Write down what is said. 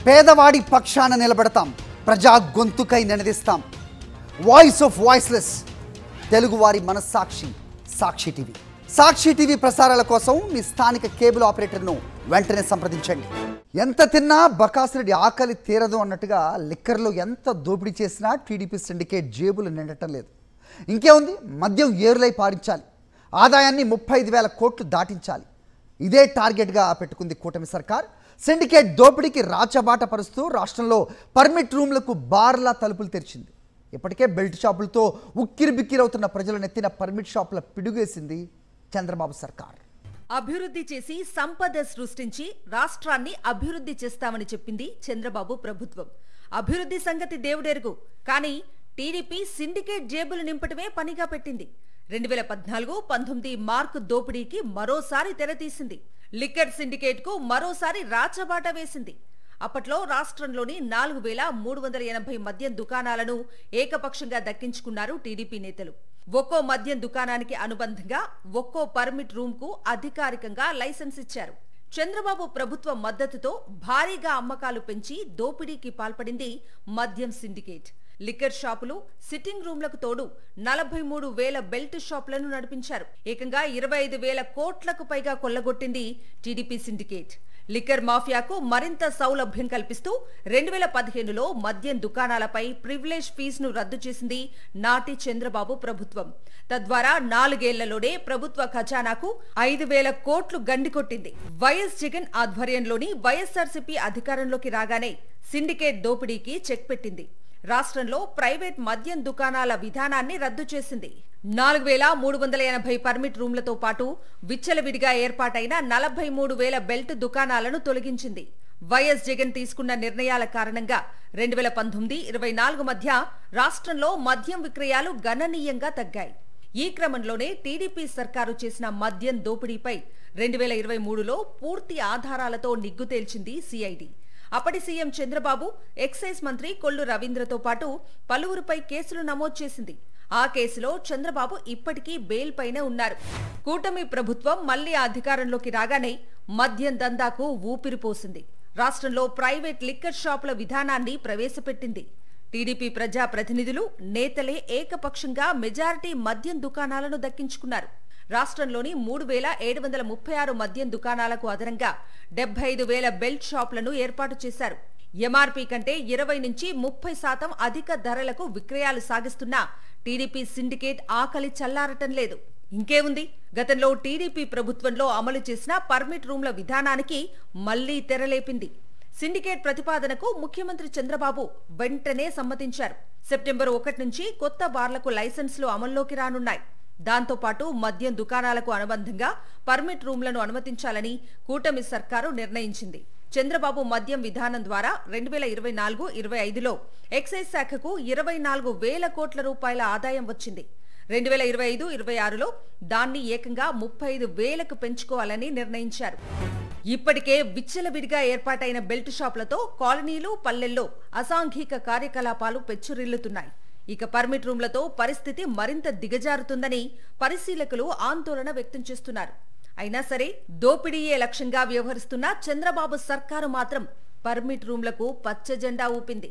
పేదవాడి పక్షాన నిలబడతాం, ప్రజా గొంతుకై నినదిస్తాం. వాయిస్ ఆఫ్ వాయిస్లెస్, తెలుగువారి మనస్సాక్షి సాక్షి టీవీ. సాక్షి టీవీ ప్రసారాల కోసం మీ స్థానిక కేబుల్ ఆపరేటర్ను వెంటనే సంప్రదించండి. ఎంత తిన్నా బకాసురుడి ఆకలి తీరదు అన్నట్టుగా లిక్కర్లో ఎంత దోపిడీ చేసినా టీడీపీ సిండికేట్ జేబులు నిండటం లేదు. ఇంకేముంది, మద్యం ఏరులై పారించాలి, ఆదాయాన్ని 35,000 కోట్లు దాటించాలి. ఇదే టార్గెట్గా పెట్టుకుంది కూటమి సర్కార్. సిండికేట్ దోపిడీకి రాచబాట పరుస్తూ రాష్ట్రంలో పర్మిట్ రూమ్లకు బార్లా తలుపులు తెరిచింది. ఇప్పటికే బెల్ట్ షాపులతో ఉక్కిరిబిక్కిరవుతున్న ప్రజలను ఎత్తిన పర్మిట్ షాపుల పిడుగేసింది చంద్రబాబు సర్కార్. అభివృద్ధి చేసి సంపద సృష్టించి రాష్ట్రాన్ని అభివృద్ధి చేస్తామని చెప్పింది చంద్రబాబు ప్రభుత్వం. అభివృద్ధి సంగతి దేవుడెరుగు, కానీ టీడీపీ సిండికేట్ జేబులు నింపటమే పనిగా పెట్టింది. 2014-19 మార్కు దోపిడీకి మరోసారి తెరతీసింది. లిక్కర్ సిండికేట్ కు మరోసారి రాచబాట వేసింది. అప్పట్లో రాష్ట్రంలోని 4,380 మద్యం దుకాణాలను ఏకపక్షంగా దక్కించుకున్నారు టీడీపీ నేతలు. ఒక్కో మద్యం దుకాణానికి అనుబంధంగా ఒక్కో పర్మిట్ రూమ్ కు అధికారికంగా లైసెన్స్ ఇచ్చారు. చంద్రబాబు ప్రభుత్వ మద్దతుతో భారీగా అమ్మకాలు పెంచి దోపిడీకి పాల్పడింది మద్యం సిండికేట్. లిక్కర్ షాపులు, సిట్టింగ్ రూమ్లకు తోడు 43,000 బెల్ట్ షాపులను నడిపించారు. ఏకంగా 25,000 కోట్లకు పైగా కొల్లగొట్టింది టీడీపీ సిండికేట్. లిక్కర్ మాఫియాకు మరింత సౌలభ్యం కల్పిస్తూ 2015లో మద్యం దుకాణాలపై ప్రివిలేజ్ ఫీజును రద్దు చేసింది నాటి చంద్రబాబు ప్రభుత్వం. తద్వారా 4 ఏళ్లలోనే ప్రభుత్వ ఖజానాకు 5,000 కోట్లు గండికొట్టింది. వైఎస్ జగన్ ఆధ్వర్యంలోని వైఎస్ఆర్సీపీ అధికారంలోకి రాగానే సిండికేట్ దోపిడీకి చెక్ పెట్టింది. రాష్ట్రంలో ప్రైవేట్ మద్యం దుకాణాల విధానాన్ని రద్దు చేసింది. 4,380 పర్మిట్ రూమ్లతో పాటు విచ్చలవిడిగా ఏర్పాటైన 43,000 బెల్ట్ దుకాణాలను తొలగించింది. వైఎస్ జగన్ తీసుకున్న నిర్ణయాల కారణంగా 2019-24 మధ్య రాష్ట్రంలో మద్యం విక్రయాలు గణనీయంగా తగ్గాయి. ఈ క్రమంలోనే టీడీపీ సర్కారు చేసిన మద్యం దోపిడీపై 2023లో పూర్తి ఆధారాలతో నిగ్గు తేల్చింది సిఐడి. అప్పటి సీఎం చంద్రబాబు, ఎక్సైజ్ మంత్రి కొల్లు రవీంద్రతో పాటు పలువురిపై కేసులు నమోదు చేసింది. ఆ కేసులో చంద్రబాబు ఇప్పటికీ బెయిల్ పైనే ఉన్నారు. కూటమి ప్రభుత్వం మళ్లీ అధికారంలోకి రాగానే మద్యం దందాకు ఊపిరిపోసింది. రాష్ట్రంలో ప్రైవేట్ లిక్కర్ షాపుల విధానాన్ని ప్రవేశపెట్టింది. టీడీపీ ప్రజా ప్రతినిధులు, నేతలే ఏకపక్షంగా మెజారిటీ మద్యం దుకాణాలను దక్కించుకున్నారు. రాష్ట్రంలోని 3,736 మద్యం దుకాణాలకు అదనంగా 75,000 బెల్ట్ షాపులను ఏర్పాటు చేశారు. ఎంఆర్పీ కంటే 20-30% అధిక ధరలకు విక్రయాలు సాగిస్తున్న టీడీపీ సిండికేట్ ఆకలి చల్లారటం లేదు. ఇంకేముంది, గతంలో టీడీపీ ప్రభుత్వంలో అమలు చేసిన పర్మిట్ రూమ్ల విధానానికి మళ్లీ తెరలేపింది. సిండికేట్ ప్రతిపాదనకు ముఖ్యమంత్రి చంద్రబాబు వెంటనే సమ్మతించారు. సెప్టెంబర్ 1 నుంచి కొత్త బార్లకు లైసెన్సులు అమల్లోకి రానున్నాయి. దాంతోపాటు మద్యం దుకాణాలకు అనుబంధంగా పర్మిట్ రూమ్లను అనుమతించాలని కూటమి సర్కారు నిర్ణయించింది. చంద్రబాబు మద్యం విధానం ద్వారా 2024-25లో ఎక్సైజ్ శాఖకు 24,000 కోట్ల రూపాయల ఆదాయం వచ్చింది. 2025-26లో దాన్ని ఏకంగా 35,000కు పెంచుకోవాలని నిర్ణయించారు. ఇప్పటికే విచ్చలవిడిగా ఏర్పాటైన బెల్ట్ షాపులతో కాలనీలు, పల్లెల్లో అసాంఘిక కార్యకలాపాలు పెచ్చురిల్లుతున్నాయి. ఇక పర్మిట్ రూమ్లతో పరిస్థితి మరింత దిగజారుతుందని పరిశీలకులు ఆందోళన వ్యక్తం చేస్తున్నారు. అయినా సరే దోపిడీయే లక్ష్యంగా వ్యవహరిస్తున్న చంద్రబాబు సర్కారు మాత్రం పర్మిట్ రూమ్లకు పచ్చ జెండా ఊపింది.